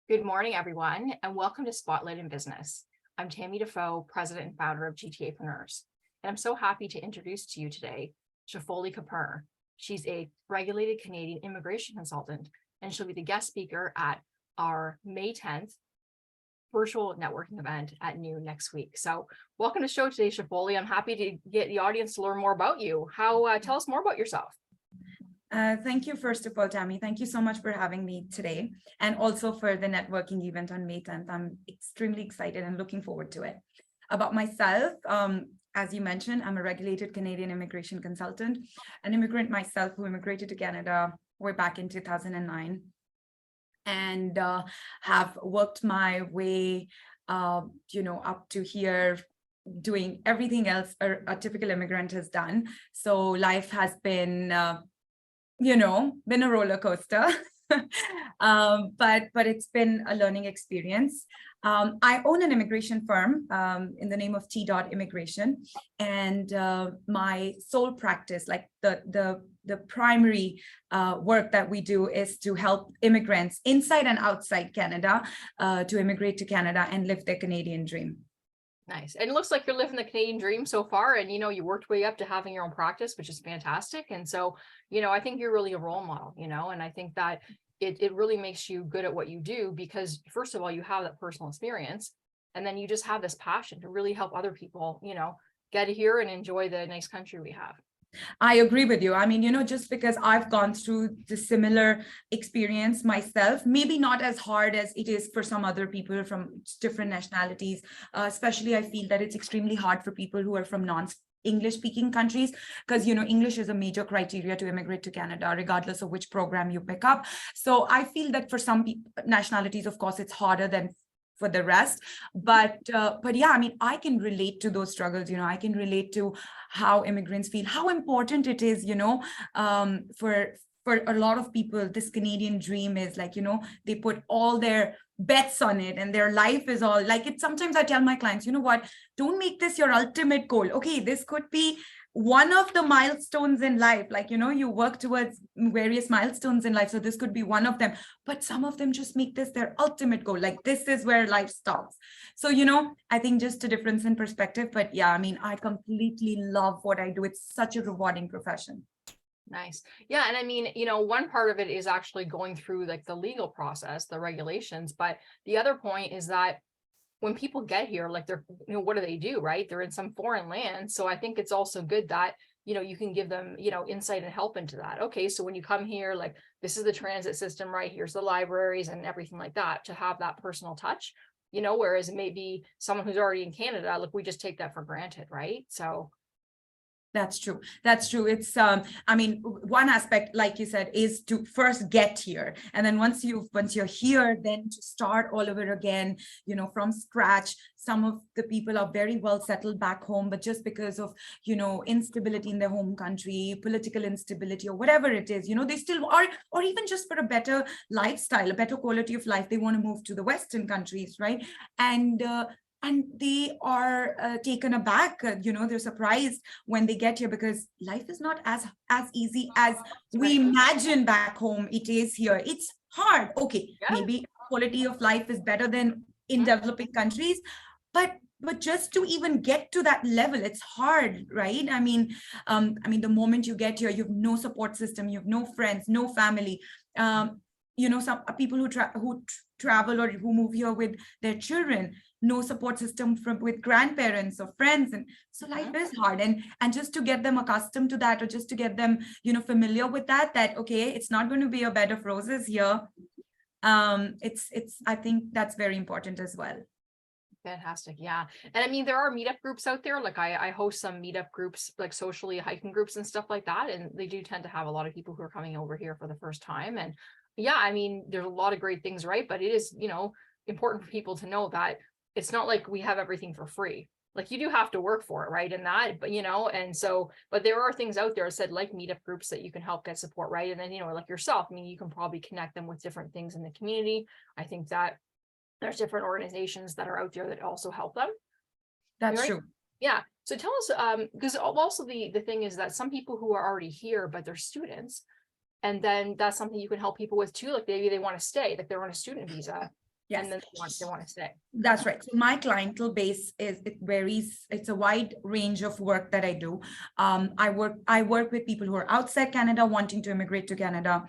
Good morning, everyone, and welcome to Spotlight in Business. I'm Tammy Defoe, president and founder of GTApreneurs, and I'm so happy to introduce to you today Shafoli Kapur. She's a regulated Canadian immigration consultant, and she'll be the guest speaker at our May 10th virtual networking event at noon next week. So welcome to the show today, Shafoli. I'm happy to get the audience to learn more about you. Tell us more about yourself. Thank you, first of all, Tammy. Thank you so much for having me today, and also for the networking event on May 10th. I'm extremely excited and looking forward to it. About myself, as you mentioned, I'm a regulated Canadian immigration consultant, an immigrant myself who immigrated to Canada way back in 2009, and have worked my way, up to here, doing everything else a typical immigrant has done. So life has been been a roller coaster, but it's been a learning experience. I own an immigration firm in the name of TDOT Immigration, and my sole practice, like the primary work that we do, is to help immigrants inside and outside Canada to immigrate to Canada and live their Canadian dream. Nice. And it looks like you're living the Canadian dream so far, and you worked way up to having your own practice, which is fantastic. And so, I think you're really a role model, and I think that it really makes you good at what you do, because first of all, you have that personal experience, and then you just have this passion to really help other people, get here and enjoy the nice country we have. I agree with you. I mean, just because I've gone through the similar experience myself, maybe not as hard as it is for some other people from different nationalities. Especially, I feel that it's extremely hard for people who are from non-English speaking countries, because, English is a major criteria to immigrate to Canada, regardless of which program you pick up. So I feel that for some nationalities, of course, it's harder than for the rest, but yeah, I mean, I can relate to those struggles. I can relate to how immigrants feel, how important it is, for a lot of people, this Canadian dream is like, they put all their bets on it, and their life is all like it. Sometimes I tell my clients, what, don't make this your ultimate goal. Okay, this could be one of the milestones in life, like, you work towards various milestones in life, so this could be one of them, but some of them just make this their ultimate goal, like this is where life stops. So I think just a difference in perspective, but yeah, I mean, I completely love what I do. It's such a rewarding profession. Nice. Yeah. And I mean, one part of it is actually going through like the legal process, the regulations, but the other point is that when people get here, like they're, what do they do, right? They're in some foreign land. So I think it's also good that, you can give them, insight and help into that. Okay, so when you come here, like this is the transit system, right? Here's the libraries and everything like that, to have that personal touch, whereas maybe someone who's already in Canada, like we just take that for granted, right? So that's true. That's true. It's, I mean, one aspect, like you said, is to first get here. And then once you're here, then to start all over again, from scratch. Some of the people are very well settled back home, but just because of, instability in their home country, political instability, or whatever it is, they still are, or even just for a better lifestyle, a better quality of life, they want to move to the Western countries, right? And they are taken aback, they're surprised when they get here, because life is not as easy as we imagine back home it is here. It's hard. Okay, yeah. Maybe quality of life is better than in developing countries, but just to even get to that level, it's hard, right? I mean, the moment you get here, you have no support system, you have no friends, no family. Some people who travel or who move here with their children, no support system with grandparents or friends, and so life is hard. And just to get them accustomed to that, or just to get them familiar with that okay, it's not going to be a bed of roses here. It's I think that's very important as well. Fantastic. Yeah. And I mean, there are meetup groups out there. Like I host some meetup groups, like socially hiking groups and stuff like that. And they do tend to have a lot of people who are coming over here for the first time. And yeah, I mean, there's a lot of great things, right? But it is, important for people to know that it's not like we have everything for free. Like you do have to work for it, right? And that, but and so, but there are things out there, I said, like meetup groups that you can help get support, right? And then, like yourself, I mean, you can probably connect them with different things in the community. I think that there's different organizations that are out there that also help them. That's right? True. Yeah. So tell us, because also the thing is that some people who are already here, but they're students, and then that's something you can help people with too. Like maybe they want to stay, like they're on a student visa. and then they want to stay. That's right. So my clientele base it varies. It's a wide range of work that I do. I work with people who are outside Canada wanting to immigrate to Canada.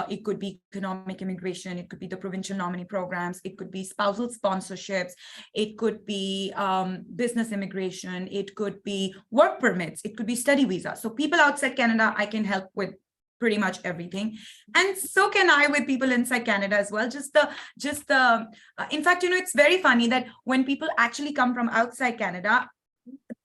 It could be economic immigration. It could be the provincial nominee programs. It could be spousal sponsorships. It could be business immigration. It could be work permits. It could be study visa. So people outside Canada, I can help with pretty much everything, and so can I with people inside Canada as well. In fact, it's very funny that when people actually come from outside Canada,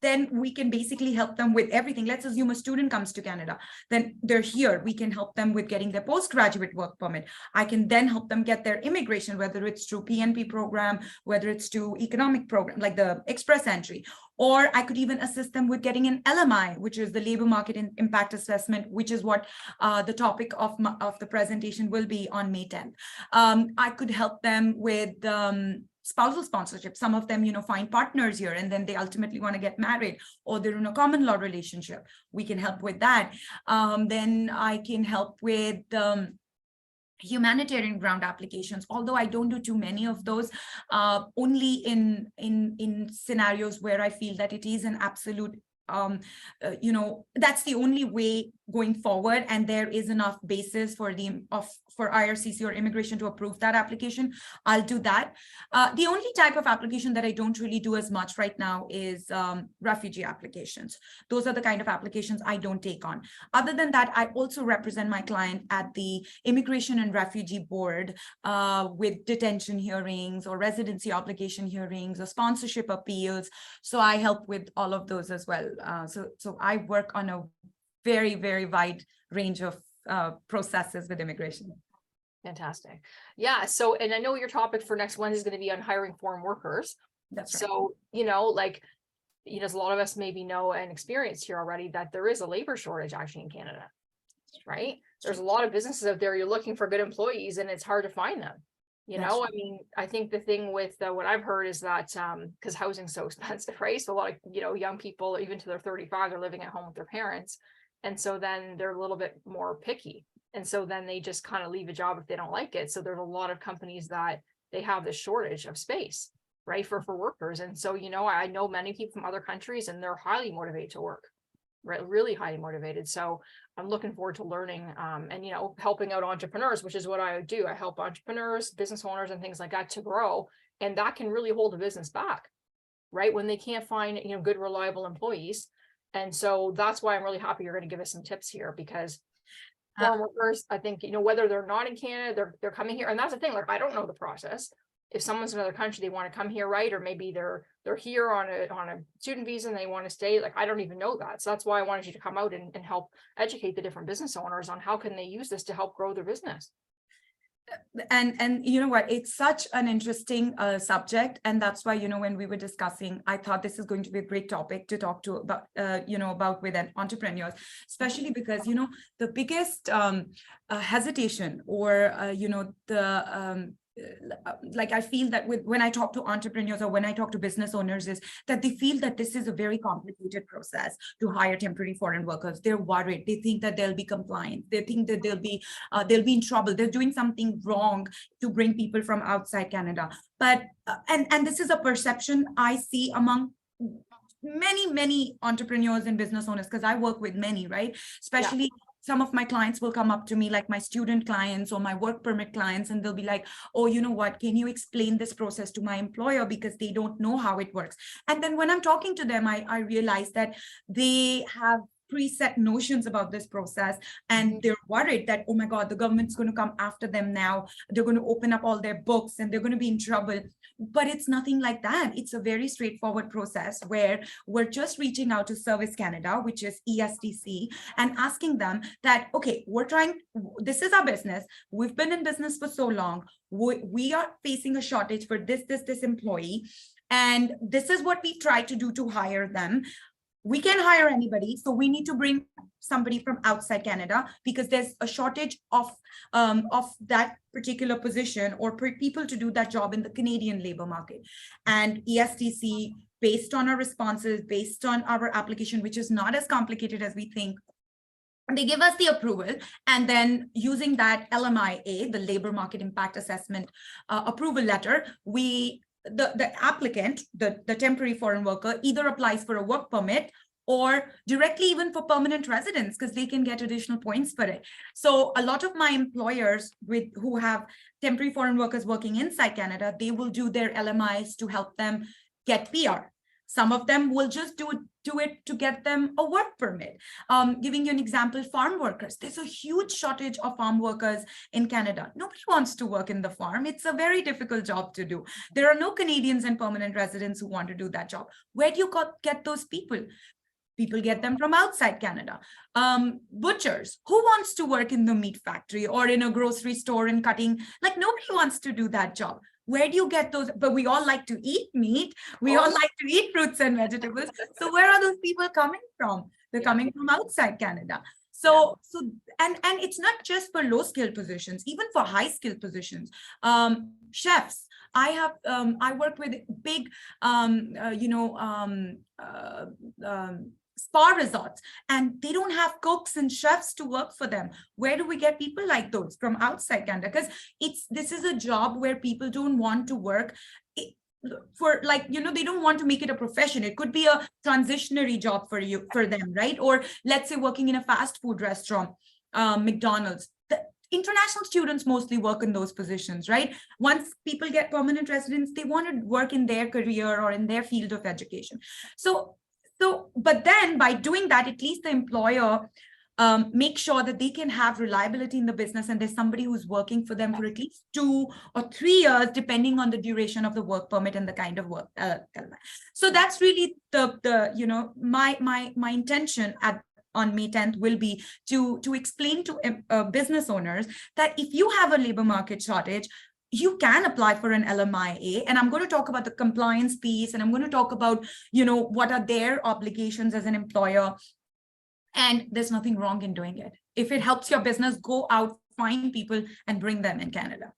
then we can basically help them with everything. Let's assume a student comes to Canada, then they're here. We can help them with getting their postgraduate work permit. I can then help them get their immigration, whether it's through PNP program, whether it's to economic program, like the express entry, or I could even assist them with getting an LMI, which is the labor market impact assessment, which is what the topic of the presentation will be on May 10th. I could help them with spousal sponsorship. Some of them, find partners here and then they ultimately want to get married, or they're in a common law relationship. We can help with that. Then I can help with humanitarian ground applications, although I don't do too many of those, only in scenarios where I feel that it is an absolute that's the only way going forward, and there is enough basis for IRCC or immigration to approve that application. I'll do that. The only type of application that I don't really do as much right now is refugee applications. Those are the kind of applications I don't take on. Other than that, I also represent my client at the Immigration and Refugee Board with detention hearings or residency obligation hearings or sponsorship appeals. So I help with all of those as well. So I work on a very, very wide range of processes with immigration. Fantastic. Yeah. So, and I know your topic for next Wednesday is going to be on hiring foreign workers. That's right. So, a lot of us maybe know and experience here already that there is a labor shortage actually in Canada, right? There's a lot of businesses out there, you're looking for good employees and it's hard to find them. I think the thing with what I've heard is that because housing's so expensive, right? So a lot of, young people, even to their 35, they're living at home with their parents. And so then they're a little bit more picky. And so then they just kind of leave a job if they don't like it. So there's a lot of companies that they have this shortage of space, right, for workers. And so, I know many people from other countries and they're highly motivated to work, right? Really highly motivated. So I'm looking forward to learning and, helping out entrepreneurs, which is what I do. I help entrepreneurs, business owners and things like that to grow. And that can really hold a business back, right? When they can't find, good, reliable employees. And so that's why I'm really happy you're going to give us some tips here, because foreign workers, I think, whether they're not in Canada, they're coming here. And that's the thing, like, I don't know the process. If someone's in another country, they want to come here, right? Or maybe they're here on a student visa and they want to stay. Like, I don't even know that. So that's why I wanted you to come out and help educate the different business owners on how can they use this to help grow their business. And you know what, it's such an interesting subject, and that's why, when we were discussing, I thought this is going to be a great topic to talk to about about with entrepreneurs, especially because the biggest hesitation or like I feel that when I talk to entrepreneurs or when I talk to business owners is that they feel that this is a very complicated process to hire temporary foreign workers. They're worried. They think that they'll be compliant. They think that they'll be in trouble. They're doing something wrong to bring people from outside Canada. But and this is a perception I see among many entrepreneurs and business owners, because I work with many, right? Especially some of my clients will come up to me, like my student clients or my work permit clients, and they'll be like, oh, you know what, can you explain this process to my employer, because they don't know how it works. And then when I'm talking to them, I realize that they have preset notions about this process, and they're worried that, oh my God, the government's going to come after them now. They're going to open up all their books and they're going to be in trouble. But it's nothing like that. It's a very straightforward process where we're just reaching out to Service Canada, which is ESTC, and asking them that, okay, this is our business. We've been in business for so long. We are facing a shortage for this employee. And this is what we try to do to hire them. We can't hire anybody, so we need to bring somebody from outside Canada because there's a shortage of that particular position or people to do that job in the Canadian labor market. And ESTC, based on our responses, based on our application, which is not as complicated as we think, They give us the approval, and then using that LMIA, the Labor Market Impact Assessment approval letter, the applicant, the temporary foreign worker, either applies for a work permit or directly even for permanent residence, because they can get additional points for it. So a lot of my employers who have temporary foreign workers working inside Canada, they will do their LMIs to help them get PR. Some of them will just do it to get them a work permit. Giving you an example, farm workers. There's a huge shortage of farm workers in Canada. Nobody wants to work in the farm. It's a very difficult job to do. There are no Canadians and permanent residents who want to do that job. Where do you get those people? People get them from outside Canada. Butchers, who wants to work in the meat factory or in a grocery store and cutting? Like, nobody wants to do that job. Where do you get those? But we all like to eat meat. We all like to eat fruits and vegetables. So where are those people coming from? They're coming from outside Canada. So and it's not just for low skilled positions, even for high skilled positions. Chefs. I work with big, spa resorts, and they don't have cooks and chefs to work for them. Where do we get people like those? From outside Canada, because this is a job where people don't want to work for, like, they don't want to make it a profession. It could be a transitionary job for them, right? Or let's say working in a fast food restaurant, McDonald's. The international students mostly work in those positions, right? Once people get permanent residence, they want to work in their career or in their field of education. But then by doing that, at least the employer make sure that they can have reliability in the business, and there's somebody who's working for them for at least 2 or 3 years, depending on the duration of the work permit and the kind of work. So that's really my intention on May 10th will be to explain to business owners that if you have a labor market shortage, you can apply for an LMIA. And I'm going to talk about the compliance piece, and I'm going to talk about, what are their obligations as an employer. And there's nothing wrong in doing it. If it helps your business, go out, find people and bring them in Canada.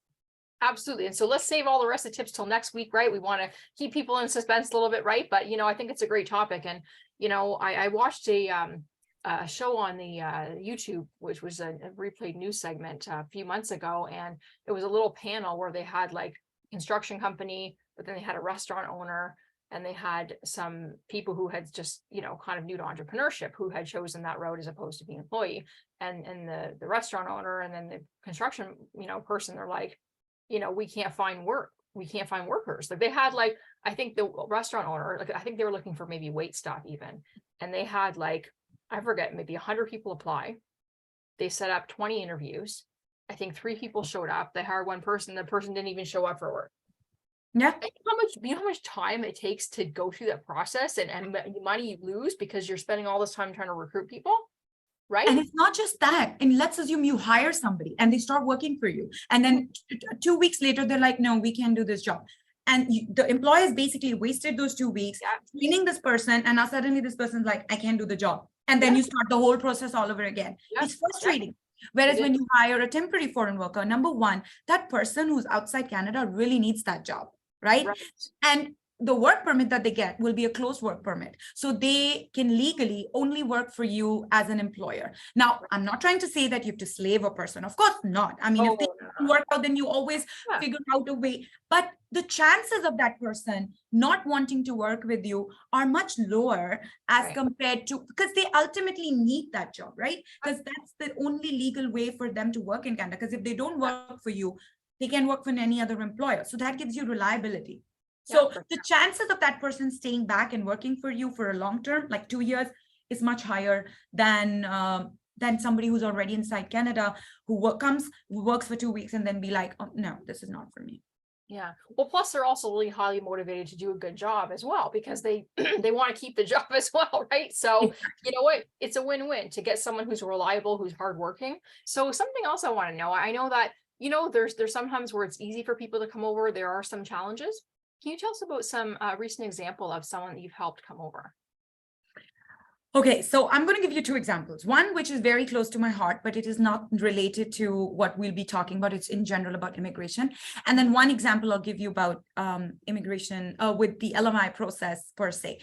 Absolutely. And so let's save all the rest of the tips till next week, right? We want to keep people in suspense a little bit, right? But, I think it's a great topic. And, I watched a show on the YouTube, which was a replayed news segment a few months ago. And it was a little panel where they had like construction company, but then they had a restaurant owner, and they had some people who had just, kind of new to entrepreneurship, who had chosen that road as opposed to being an employee. And the restaurant owner and then the construction, person, they're like, we can't find work. We can't find workers. Like they had I think the restaurant owner, I think they were looking for maybe wait staff even. And they had I forget, maybe 100 people apply. They set up 20 interviews. I think 3 people showed up. They hired one person. The person didn't even show up for work. Yeah. You know how much time it takes to go through that process and money you lose because you're spending all this time trying to recruit people, right? And it's not just that. And let's assume you hire somebody and they start working for you. And then 2 weeks later, they're like, no, we can't do this job. And the employers basically wasted those 2 weeks training this person. And now suddenly this person's like, I can't do the job. And then you start the whole process all over again. It's frustrating. Whereas when you hire a temporary foreign worker, number one, that person who's outside Canada really needs that job, right? And the work permit that they get will be a closed work permit. So they can legally only work for you as an employer. Now, I'm not trying to say that you have to slave a person. Of course not. I mean, if they don't work out, then you always figure out a way. But the chances of that person not wanting to work with you are much lower as compared to, because they ultimately need that job, right? Because that's the only legal way for them to work in Canada. Because if they don't work for you, they can work for any other employer. So that gives you reliability. So the chances of that person staying back and working for you for a long term, like 2 years, is much higher than somebody who's already inside Canada, who works for 2 weeks and then be like, oh, no, this is not for me. Yeah. Well, plus they're also really highly motivated to do a good job as well, because they want to keep the job as well, right? So you know what? It's a win-win to get someone who's reliable, who's hardworking. So something else I want to know, I know that, there's sometimes where it's easy for people to come over. There are some challenges. Can you tell us about some recent example of someone that you've helped come over? Okay, so I'm going to give you 2 examples. One, which is very close to my heart, but it is not related to what we'll be talking about. It's in general about immigration. And then one example I'll give you about immigration with the LMI process per se.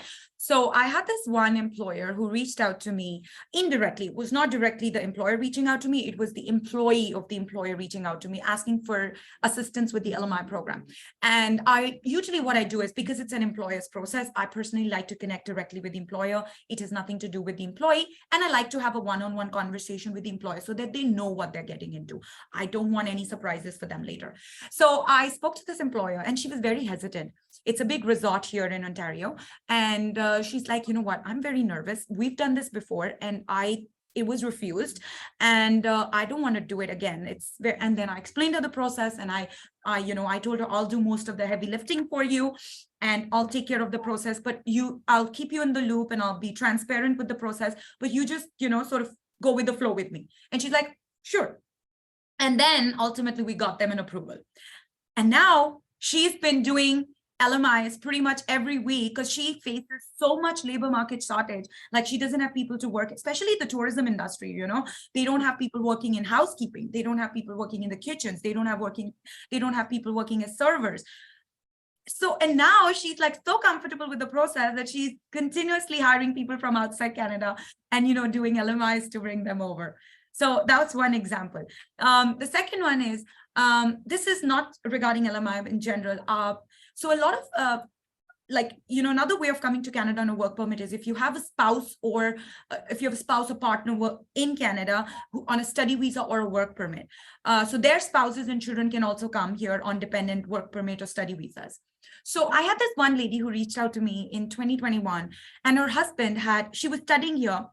So I had this one employer who reached out to me indirectly. It was not directly the employer reaching out to me. It was the employee of the employer reaching out to me, asking for assistance with the LMI program. And I usually what I do is, because it's an employer's process, I personally like to connect directly with the employer. It has nothing to do with the employee. And I like to have a one-on-one conversation with the employer so that they know what they're getting into. I don't want any surprises for them later. So I spoke to this employer and she was very hesitant. It's a big resort here in Ontario. And she's like, you know what, I'm very nervous. We've done this before and it was refused. And I don't want to do it again. And then I explained her the process and I told her I'll do most of the heavy lifting for you and I'll take care of the process, but I'll keep you in the loop and I'll be transparent with the process, but you just, sort of go with the flow with me. And she's like, sure. And then ultimately we got them an approval. And now she's been doing LMIs pretty much every week because she faces so much labor market shortage. Like she doesn't have people to work, especially the tourism industry, they don't have people working in housekeeping. They don't have people working in the kitchens. They don't have people working as servers. So, and now she's like so comfortable with the process that she's continuously hiring people from outside Canada and, doing LMIs to bring them over. So that's one example. The second one is, this is not regarding LMI in general. So a lot of, another way of coming to Canada on a work permit is if you have a spouse or partner in Canada on a study visa or a work permit. So their spouses and children can also come here on dependent work permit or study visas. So I had this one lady who reached out to me in 2021 and her husband she was studying here.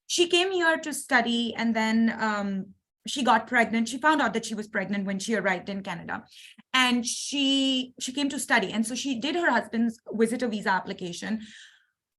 She came here to study and then she got pregnant. She found out that she was pregnant when she arrived in Canada and she came to study. And so she did her husband's visitor visa application,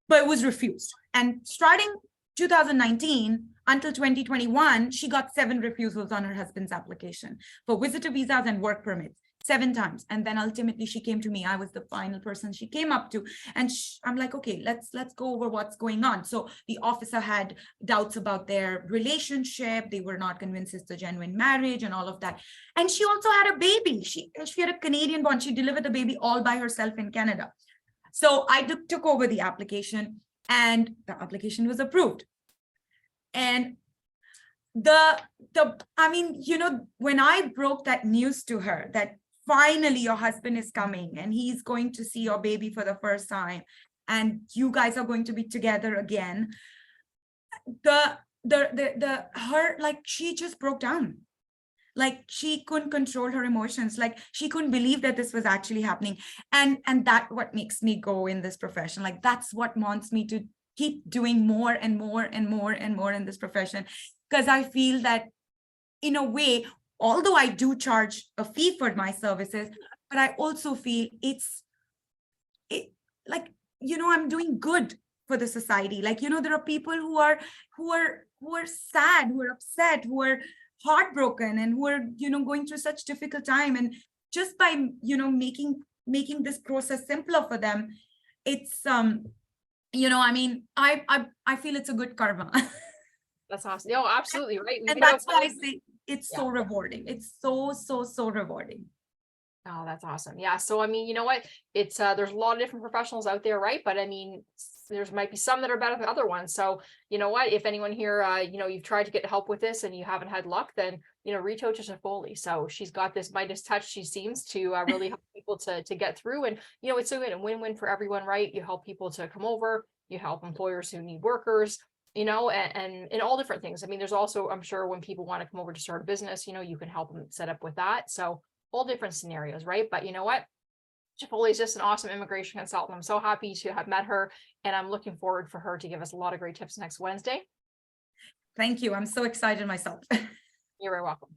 but it was refused. And starting 2019 until 2021, she got 7 refusals on her husband's application for visitor visas and work permits. 7 times. And then ultimately she came to me. I was the final person she came up to. And I'm like, okay, let's go over what's going on. So the officer had doubts about their relationship. They were not convinced it's a genuine marriage and all of that. And she also had a baby. She had a Canadian born. She delivered the baby all by herself in Canada. So I took over the application and the application was approved. And when I broke that news to her that finally your husband is coming and he's going to see your baby for the first time and you guys are going to be together again, she just broke down. Like she couldn't control her emotions. Like she couldn't believe that this was actually happening. And that's what makes me go in this profession. Like that's what wants me to keep doing more and more and more and more in this profession. Because I feel that in a way, although I do charge a fee for my services, but I also feel I'm doing good for the society. Like, there are people who are sad, who are upset, who are heartbroken and who are, going through such difficult time. And just by, making this process simpler for them, it's, I feel it's a good karma. That's awesome. No, absolutely right. And that's why I say it's so rewarding. It's so rewarding. Oh, that's awesome. Yeah. So, I mean, you know what? It's, there's a lot of different professionals out there, right? But I mean, there's might be some that are better than other ones. So, you know what, if anyone here, you've tried to get help with this and you haven't had luck, then, reach out to Shafoli. So she's got this Midas touch. She seems to really help people to get through. And, it's a win-win for everyone, right? You help people to come over, you help employers who need workers, and all different things. I mean, there's also, I'm sure when people want to come over to start a business, you can help them set up with that. So all different scenarios, right? But you know what? Shafoli is just an awesome immigration consultant. I'm so happy to have met her, and I'm looking forward for her to give us a lot of great tips next Wednesday. Thank you. I'm so excited myself. You're very welcome.